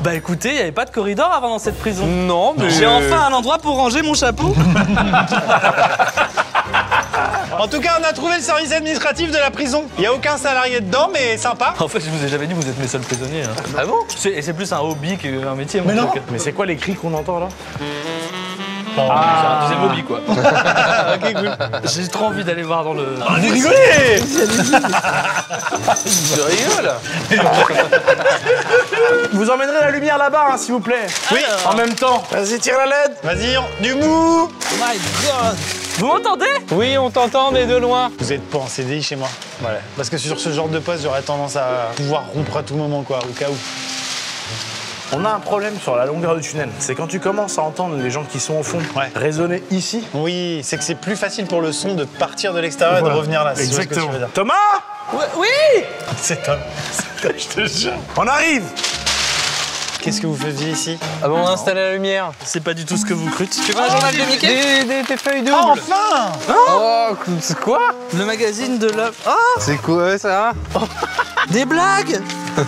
Bah écoutez, il n'y avait pas de corridor avant dans cette prison. Non, mais... J'ai enfin un endroit pour ranger mon chapeau. En tout cas, on a trouvé le service administratif de la prison. Il n'y a aucun salarié dedans, mais sympa. En fait, je vous ai jamais dit, vous êtes mes seuls prisonniers. Hein. Ah bon? Et c'est plus un hobby qu'un métier. Mais mon non. truc. Mais c'est quoi les cris qu'on entend là? C'est un deuxième hobby quoi. Ok, cool. J'ai trop envie d'aller voir dans le. Vous rigolez! Je rigole. Vous emmènerez la lumière là-bas, hein, s'il vous plaît. Oui. En même temps. Vas-y, tire la LED. Vas-y, du mou! Oh my god. Vous m'entendez? Oui, on t'entend, mais de loin. Vous êtes pas en CDI chez moi. Voilà. Parce que sur ce genre de poste, j'aurais tendance à pouvoir rompre à tout moment, quoi, au cas où. On a un problème sur la longueur du tunnel. C'est quand tu commences à entendre les gens qui sont au fond résonner ici. Oui, c'est que c'est plus facile pour le son de partir de l'extérieur et de revenir là. C'est ce que tu veux dire. Thomas! Oui. C'est top. Je te jure. On arrive! Qu'est-ce que vous faisiez ici? Ah bon, on a installé la lumière. C'est pas du tout ce que vous crûtes. Tu veux un journal de Mickey? Des feuilles doubles. Ah, enfin! Oh, c'est quoi? Le magazine de la. Oh, C'est quoi ça? des blagues.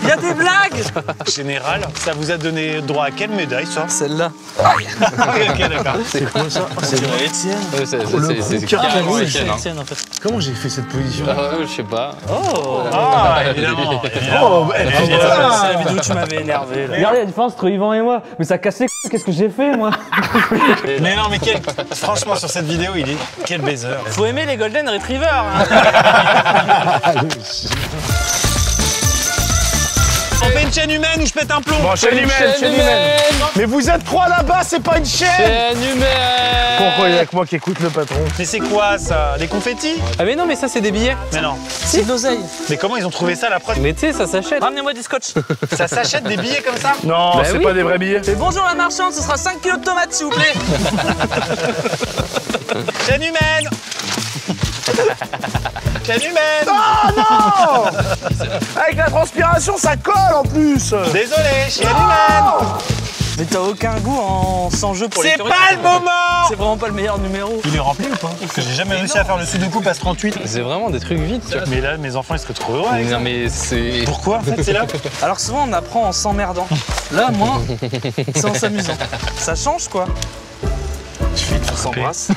Il y a des blagues. Général, ça vous a donné droit à quelle médaille, ça? Celle-là. Ok, d'accord. C'est quoi ça? C'est Étienne. C'est Carrément, Étienne, c'est hein. Étienne en fait. Comment j'ai fait cette position? Je sais pas. Ah, évidemment. Oh, C'est la vidéo où tu m'avais énervé là. Regardez la différence entre Yvan et moi. Mais ça casse les c***, qu'est-ce que j'ai fait moi? Mais non, mais franchement, sur cette vidéo, il est... Quel baiser. Faut aimer les Golden Retrievers. Hein. On fait une chaîne humaine ou je pète un plomb? Bon, chaîne humaine. Mais vous êtes trois là-bas, c'est pas une chaîne! Chaîne humaine. Pourquoi il y a que moi qui écoute le patron? Mais c'est quoi, ça? Des confettis? Ah mais non, mais ça c'est des billets. Mais non. C'est de l'oseille. Mais comment ils ont trouvé ça, la preuve? Mais tu sais, ça s'achète. Ramenez-moi du scotch. Ça s'achète des billets comme ça? Non, Bah c'est oui. pas des vrais billets. Et bonjour la marchande, ce sera 5 kilos de tomates s'il vous plaît. Chaîne humaine! Chaîne humaine! Oh non! Avec la transpiration, ça colle en plus! Désolé, chaîne humaine! Mais t'as aucun goût en sans jeu pour les C'est curieux. pas le moment! C'est vraiment pas le meilleur numéro. Il est rempli ou pas? Parce que j'ai jamais réussi à faire le sudoku passe 38. C'est vraiment des trucs vides. Tu vois. Mais là, mes enfants, ils seraient trop heureux avec ça. Non mais c'est. Pourquoi, en fait, c'est là? Alors souvent on apprend en s'emmerdant. Là, moi, c'est en s'amusant. Ça change quoi? On s'embrasse.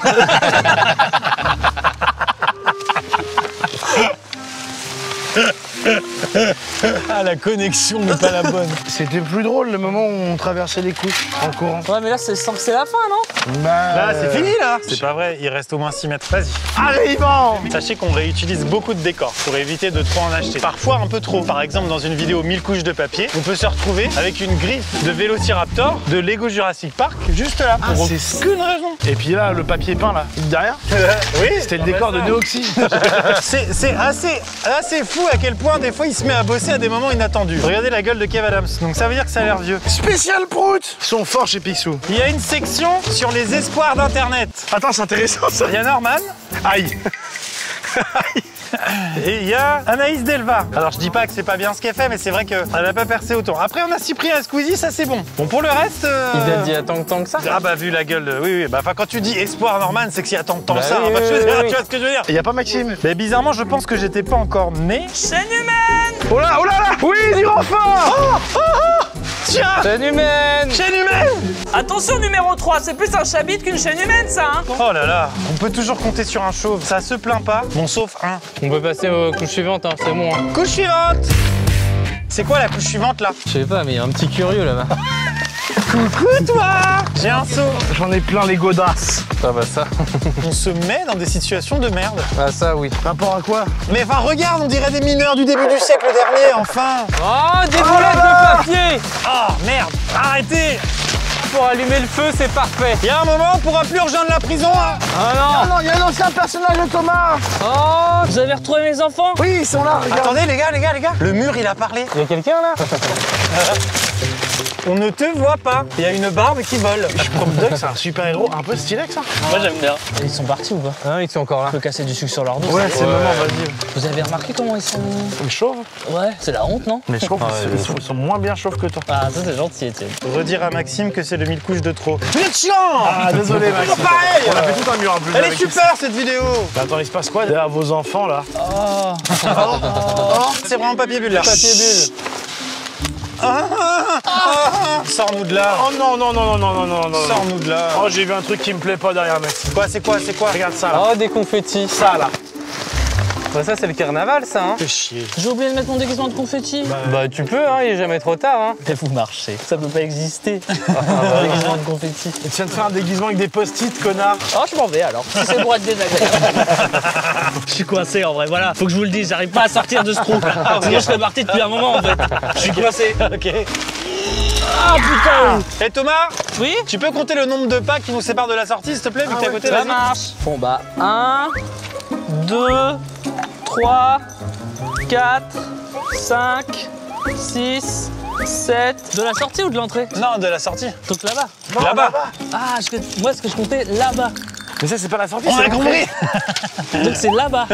Ah, la connexion n'est pas la bonne. C'était plus drôle le moment où on traversait les couches en courant. Ouais, mais là, c'est sans que c'est la fin, non? Là, c'est fini, là. C'est pas vrai, il reste au moins 6 mètres. Vas-y. Allez, Yvan! Sachez qu'on réutilise beaucoup de décors pour éviter de trop en acheter. Parfois un peu trop. Par exemple, dans une vidéo 1000 couches de papier, on peut se retrouver avec une griffe de Vélociraptor de Lego Jurassic Park juste là. Pour c'est aucune raison. Et puis là, le papier peint là, derrière, Oui, c'était le décor de Neoxy. c'est assez fou à quel point des fois il se met à bosser à des moments inattendus. Regardez la gueule de Kev Adams, donc ça veut dire que ça a l'air vieux. Spécial prout! Ils sont forts chez Picsou. Il y a une section sur les espoirs d'Internet. Attends, c'est intéressant ça. Il y a Norman Aïe! et il y a Anaïs Delva. Alors je dis pas que c'est pas bien ce qu'elle fait, mais c'est vrai qu'elle n'a pas percé autant. Après on a Cyprien et Squeezie, ça c'est bon. Bon pour le reste... Il date d'il y a tant que ça. Ah bah vu la gueule de... Oui, bah enfin quand tu dis espoir Norman, c'est que s'il y a tant de temps Bah ça. oui, Hein, bah, oui, je veux dire, oui. tu vois ce que je veux dire? Et y a pas Maxime? Mais bizarrement, je pense que j'étais pas encore né. Chaîne humaine! Oh là, oh là là! Oui, du renfort! Tiens! Chaîne humaine. Chaîne humaine! Attention, numéro 3, c'est plus un chabit qu'une chaîne humaine, ça, hein? Oh là là, on peut toujours compter sur un chauve. Ça se plaint pas. Bon, sauf un. On peut passer aux couches suivantes, hein, c'est bon. Hein. Couche suivante! C'est quoi la couche suivante là? Je sais pas, mais il y a un petit curieux là-bas. Coucou toi! J'ai un seau. J'en ai plein les godasses. Ah bah ça. On se met dans des situations de merde. Ah ça oui. Rapport à quoi? Mais enfin regarde, on dirait des mineurs du début du siècle dernier, enfin! Oh, des boulettes de papier. Oh merde! Arrêtez! Pour allumer le feu, c'est parfait. Il y a un moment, on pourra plus rejoindre la prison, hein! Ah non. Non, il y a un ancien personnage de Thomas! Oh, Vous avez retrouvé mes enfants? Oui, ils sont là, regarde. Attendez les gars, le mur il a parlé. il y a quelqu'un là? On ne te voit pas. Il y a une barbe qui vole. Comme Doc, c'est un super héros un peu stylé que ça. Moi, j'aime bien. Ils sont partis ou pas? Ah, ils sont encore là. On peut casser du sucre sur leur dos. Ouais, c'est le moment, vas-y. Vous avez remarqué comment ils sont... Ils chauves? Ouais, c'est la honte, non? Mais je trouve qu'ils sont moins bien chauves que toi. Ah, ça, c'est gentil, Étienne. Redire à Maxime que c'est le 1000 couches de trop. Vous êtes chiant! Ah, désolé, Maxime. Toujours pareil! On a fait tout un mur en plus. Elle est avec super cette vidéo! ça. Attends, il se passe quoi derrière vos enfants là? Oh, c'est vraiment papier bulle là. Papier bulle. Sors-nous de là. Oh non, non, non, non, non, non, non, non. Sors-nous de là. Oh, j'ai vu un truc qui me plaît pas derrière Maxime. Quoi, c'est quoi? Regarde ça là. Oh, des confettis. Ça là. Bah ça c'est le carnaval ça hein. Fais chier. J'ai oublié de mettre mon déguisement de confetti. Bah tu peux, hein, il est jamais trop tard. Hein. Mais vous marchez, ça peut pas exister. Un déguisement de confetti. Et tu viens de faire un déguisement avec des post-it, connard. Oh je m'en vais alors, si c'est pour être désagréable. Je suis coincé en vrai, voilà. Faut que je vous le dise, j'arrive pas à sortir de ce trou. Sinon je serais parti depuis un moment en fait. Je suis coincé. Ok. Ah putain. Et Thomas, Oui. tu peux compter le nombre de pas qui nous séparent de la sortie, s'il te plaît, vu que t'es à côté, Ça vas-y. marche. Bon bah 1, 2, 3, 4, 5, 6, 7. De la sortie ou de l'entrée? Non, de la sortie. Donc là-bas. Là-bas. Ah, moi ce que je comptais là-bas. Mais ça, c'est pas la sortie, On c'est a compris. Donc c'est là-bas.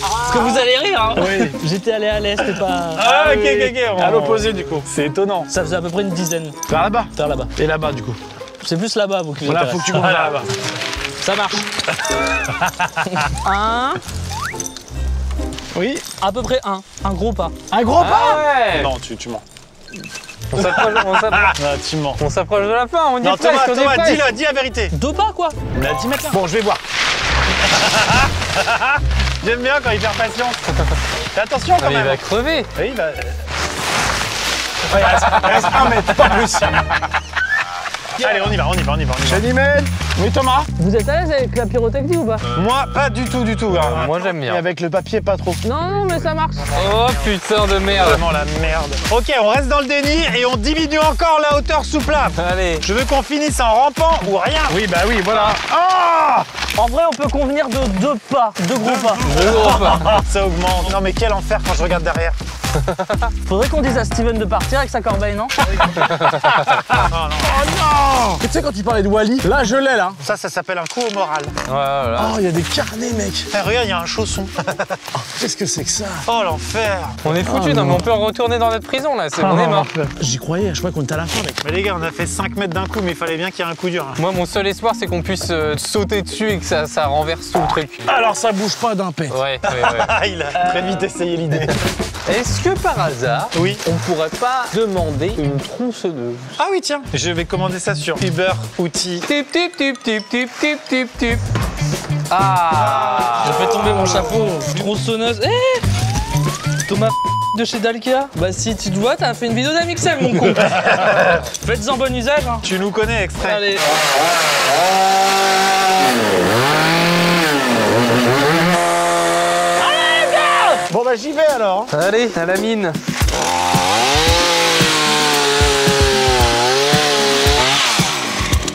Parce que vous allez rire, hein. Oui. J'étais allé à l'est et pas. Ah, ok. À l'opposé, du coup. C'est étonnant. Ça faisait à peu près une dizaine. Vers là-bas. Vers là-bas. Et là-bas, du coup. C'est plus là-bas, vous qui Voilà, faut que tu comptes là-bas. Ça marche. 1, Oui. à peu près un gros pas. Un gros pas. Ah ouais. Non, tu mens. On s'approche Ah, tu mens. de la fin, on y Non, est presque, on y est Thomas, presque. dis la vérité. 2 pas quoi. On a 10 mètres là. Bon, je vais voir. J'aime bien quand il perd patience. Fais attention quand Mais il même. va crever. Oui, bah. Reste 1 mètre, pas plus. Allez, on y va. J'animène. Oui, Thomas. Vous êtes à l'aise avec la pyrotechnie ou pas? Moi, pas du tout. Hein. Moi j'aime Et bien. avec le papier, pas trop. Non, mais ça marche. Oh putain de merde. Vraiment la merde. Ok, on reste dans le déni et on diminue encore la hauteur souplable. Allez. Je veux qu'on finisse en rampant ou rien. Oui, bah oui, voilà. Ah. En vrai, on peut convenir de 2 pas, 2 gros pas. Le gros pas. Ça augmente. Non mais quel enfer quand je regarde derrière. Faudrait qu'on dise à Steven de partir avec sa corbeille, non? Tu sais, quand il parlait de Wally, là, je l'ai, là. Ça s'appelle un coup au moral. Voilà. Oh, il y a des carnets, mec. Eh, regarde, il y a un chausson. Qu'est-ce que c'est que ça? Oh l'enfer. On est foutus, non mais on peut retourner dans notre prison là, on est mort. J'y croyais, je crois qu'on était à la fin, mec. Mais les gars, on a fait 5 mètres d'un coup, mais il fallait bien qu'il y ait un coup dur. Hein. Moi mon seul espoir c'est qu'on puisse sauter dessus et que ça renverse tout le truc. Alors, ça bouge pas d'un pet. Ouais. Ah, il a très vite essayé l'idée. Est-ce que par hasard, Oui. on pourrait pas demander une tronçonneuse? Ah oui, tiens. Je vais commander ça sur Uber Outils. Tip tip tip tip tip tip tip tip. Ah. J'ai fait tomber mon chapeau. Tronçonneuse. Thomas de chez Dalkia. Bah si tu dois, t'as fait une vidéo d'Amixem, mon con. Faites-en bon usage. Hein. Tu nous connais, extrait. Allez. Bon, bah, j'y vais alors. Allez, à la mine.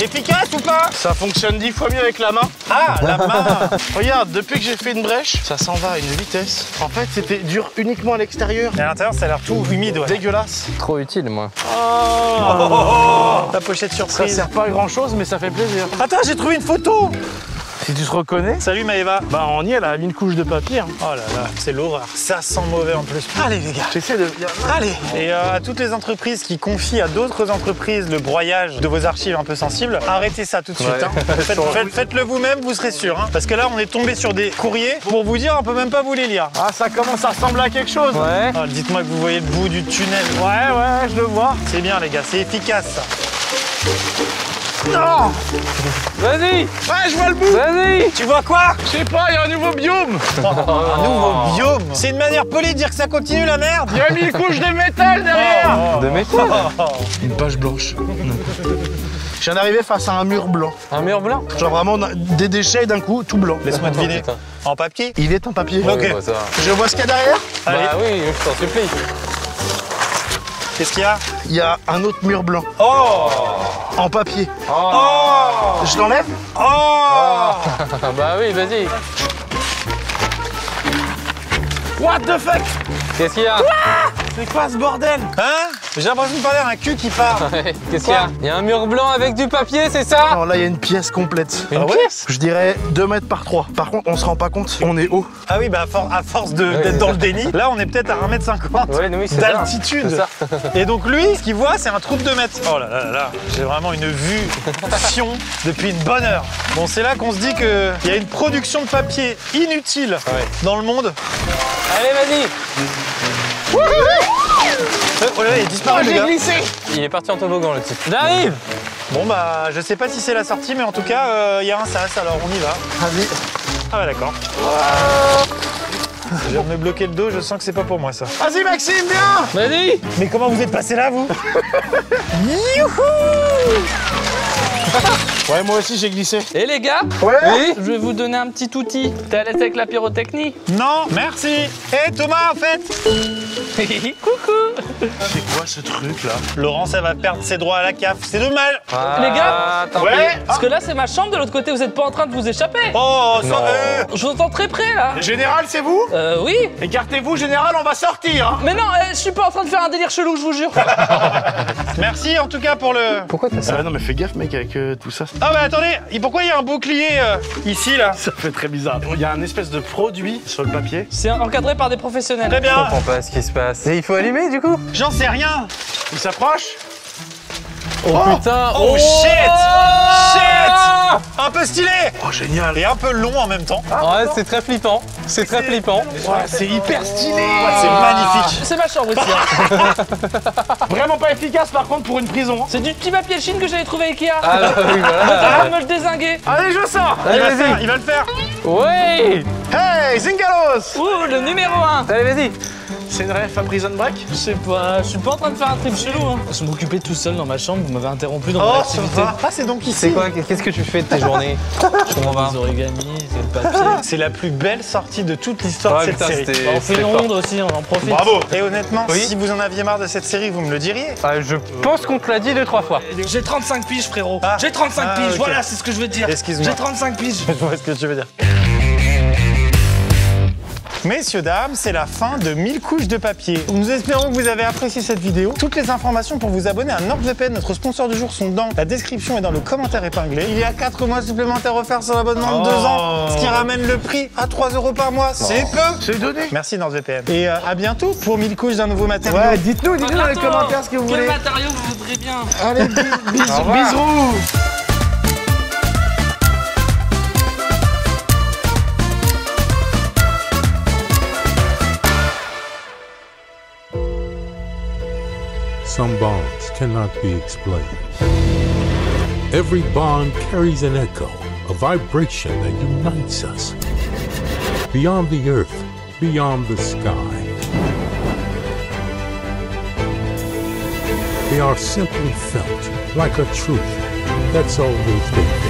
Efficace ou pas? Ça fonctionne 10 fois mieux avec la main. Ah, la main. Regarde, depuis que j'ai fait une brèche, ça s'en va à une vitesse. En fait, c'était dur uniquement à l'extérieur. Et à l'intérieur, ça a l'air tout humide, ouais. Dégueulasse. Trop utile moi. La pochette Ça surprise. sert pas à grand chose, mais ça fait plaisir. Attends, j'ai trouvé une photo. Si tu te reconnais, Salut Maëva. bah on y est, elle a mis une couche de papier. Hein. Oh là là, c'est l'horreur. Ça sent mauvais en plus. Allez les gars. J'essaie de. Allez. Et à toutes les entreprises qui confient à d'autres entreprises le broyage de vos archives un peu sensibles, arrêtez ça tout de suite. Ouais. Hein. Faites-le vous-même, vous serez sûr. Hein. Parce que là, on est tombé sur des courriers. Pour vous dire, on peut même pas vous les lire. Ah, ça commence à ressembler à quelque chose. Ouais. Oh, dites-moi que vous voyez le bout du tunnel. Ouais, je le vois. C'est bien les gars, c'est efficace ça. Non. Vas-y. Ouais, je vois le bout. Vas-y. Tu vois quoi? Je sais pas, il y a un nouveau biome. Un nouveau biome. C'est une manière polie de dire que ça continue la merde. Il y a mis une couche de métal derrière. De métal. Une page blanche. Je viens d'arriver face à un mur blanc. Un mur blanc. Genre vraiment des déchets d'un coup, tout blanc. Laisse-moi deviner. putain. En papier? Il est en papier. Ok. Ouais, bah, ça va. Je vois ce qu'il y a derrière. Allez. Bah oui, je t'en supplie. Qu'est-ce qu'il y a? Il y a un autre mur blanc Oh! en papier. Oh! Je l'enlève. Oh! Bah oui, vas-y. What the fuck? Qu'est-ce qu'il y a? C'est quoi ce bordel? Hein? J'ai l'impression de parler à un cul qui part. Qu'est-ce qu'il y a? Il y a un mur blanc avec du papier, c'est ça? Non, là il y a une pièce complète. Une pièce? Je dirais 2 mètres par 3. Par contre, on se rend pas compte. On est haut. Ah oui, bah à force d'être dans le déni, là on est peut-être à 1m50 Ouais, oui, c'est ça. d'altitude. C'est ça. Et donc lui, ce qu'il voit, c'est un trou de 2 mètres. Oh là là là là, j'ai vraiment une vue fion depuis une bonne heure. Bon, c'est là qu'on se dit qu'il y a une production de papier inutile dans le monde. Allez, vas-y. Oh là là, il est disparu, le gars. Il est parti en toboggan, le type. J'arrive. Bon bah, je sais pas si c'est la sortie, mais en tout cas, il y a un sas, alors on y va. Vas-y. Ah bah d'accord. Je viens de me bloquer le dos, je sens que c'est pas pour moi ça. Vas-y Maxime, viens. Vas-y. Mais comment vous êtes passé là, vous? Ouais, moi aussi j'ai glissé. Et les gars, Ouais. je vais vous donner un petit outil. T'es à l'aise avec la pyrotechnie? Non, merci. Et Thomas, en fait? Coucou. C'est quoi ce truc là? Laurent, ça va perdre ses droits à la CAF. C'est dommage. Les gars, tant pis. parce que là c'est ma chambre, de l'autre côté vous êtes pas en train de vous échapper. Oh, ça Non. Je vous entends très près là. Général, c'est vous? Oui. Écartez-vous, général, on va sortir. Hein. Mais non, je suis pas en train de faire un délire chelou, je vous jure. Merci en tout cas pour le... Pourquoi t'as ça? Non mais fais gaffe mec avec tout ça. Ah bah attendez, et pourquoi il y a un bouclier ici là? Ça fait très bizarre. Il y a un espèce de produit sur le papier. C'est encadré par des professionnels. Très Je bien. comprends pas ce qui se passe. Et il faut allumer du coup? J'en sais rien. Il s'approche. Oh, putain! Oh, shit! Shit! Un peu stylé. Oh génial. Et un peu long en même temps. Ouais, c'est très flippant. C'est très flippant. Ouais, c'est hyper stylé. Ouais, c'est magnifique. C'est ma chambre ici. Hein. Vraiment pas efficace par contre pour une prison. C'est du petit papier Chine que j'avais trouvé à Ikea. Ah bah oui, T'as voilà. de me le dézinguer. Allez, je sors. Il va Allez, le faire, vas-y. il va le faire. Oui! Hey, Zingalos. Ouh, le numéro 1. Allez, vas-y. C'est une ref à Prison Break? Je sais pas, je suis pas en train de faire un trip chelou. Hein. Je m'occupais tout seul dans ma chambre, vous m'avez interrompu dans mon Oh, activité. ça va. Ah, c'est donc ici. C'est quoi? Qu'est-ce que tu fais de tes journées? Je comprends pas. Les origamis, c'est le papier. C'est la plus belle sortie de toute l'histoire Ouais, de cette putain, série. c'était- On fait une ronde aussi, on en profite. Bravo. Et honnêtement, Oui. si vous en aviez marre de cette série, vous me le diriez. Je pense qu'on te l'a dit 2-3 fois. J'ai 35 piges, frérot. Ah. J'ai 35 Ah, piges, ok. voilà, c'est ce que je veux dire. Excuse-moi. J'ai 35 piges. Je vois ce que tu veux dire. Messieurs, dames, c'est la fin de 1000 couches de papier. Nous espérons que vous avez apprécié cette vidéo. Toutes les informations pour vous abonner à NordVPN, notre sponsor du jour, sont dans la description et dans le commentaire épinglé. Il y a 4 mois supplémentaires offerts sur l'abonnement de 2 ans, ce qui ramène le prix à 3 € par mois. C'est peu. C'est donné. Merci NordVPN. Et à bientôt pour 1000 couches d'un nouveau matériau. Ouais, dites-nous dans les Bientôt. commentaires ce que vous Quel voulez. matériau vous voudrez bien? Allez, bisous. Some bonds cannot be explained. Every bond carries an echo, a vibration that unites us. Beyond the earth, beyond the sky. They are simply felt like a truth that's always been there.